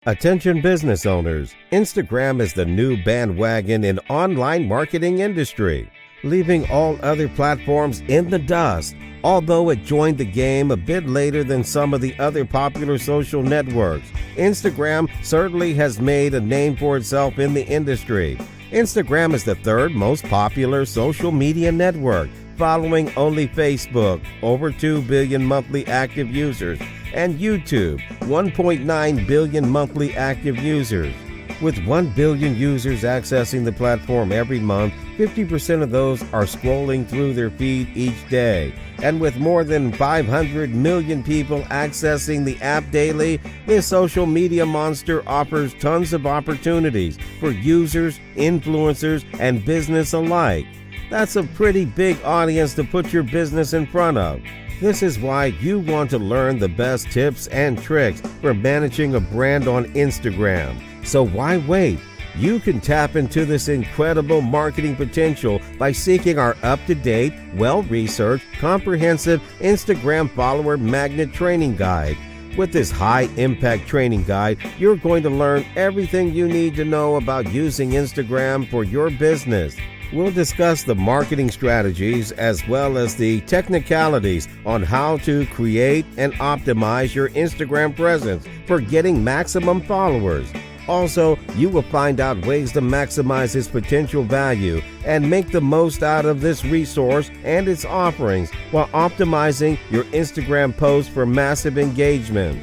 Attention business owners, Instagram is the new bandwagon in online marketing industry, leaving all other platforms in the dust, although it joined the game a bit later than some of the other popular social networks. Instagram certainly has made a name for itself in the industry. Instagram is the third most popular social media network, following only Facebook, over 2 billion monthly active users, and YouTube, 1.9 billion monthly active users. With 1 billion users accessing the platform every month, 50% of those are scrolling through their feed each day. And with more than 500 million people accessing the app daily, this social media monster offers tons of opportunities for users, influencers, and business alike. That's a pretty big audience to put your business in front of. This is why you want to learn the best tips and tricks for managing a brand on Instagram. So why wait? You can tap into this incredible marketing potential by seeking our up-to-date, well-researched, comprehensive Instagram follower magnet training guide. With this high-impact training guide, you're going to learn everything you need to know about using Instagram for your business. We'll discuss the marketing strategies as well as the technicalities on how to create and optimize your Instagram presence for getting maximum followers. Also, you will find out ways to maximize its potential value and make the most out of this resource and its offerings while optimizing your Instagram posts for massive engagement.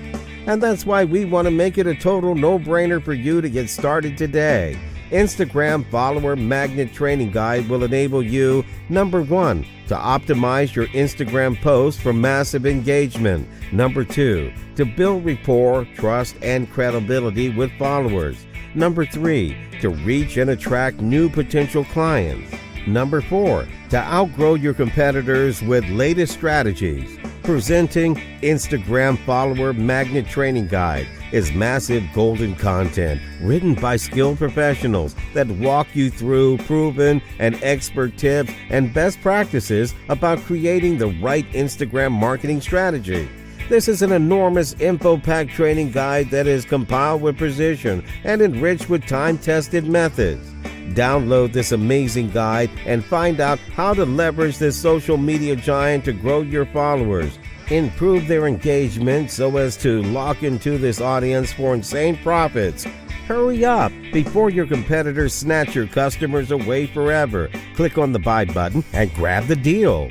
And that's why we want to make it a total no-brainer for you to get started today. Instagram Follower Magnet Training Guide will enable you, number 1, to optimize your Instagram posts for massive engagement. Number 2, to build rapport, trust, and credibility with followers. Number 3, to reach and attract new potential clients. Number 4, to outgrow your competitors with latest strategies. Presenting Instagram Follower Magnet Training Guide is massive golden content written by skilled professionals that walk you through proven and expert tips and best practices about creating the right Instagram marketing strategy. This is an enormous info-packed training guide that is compiled with precision and enriched with time-tested methods. Download this amazing guide and find out how to leverage this social media giant to grow your followers, improve their engagement so as to lock into this audience for insane profits. Hurry up before your competitors snatch your customers away forever. Click on the buy button and grab the deal.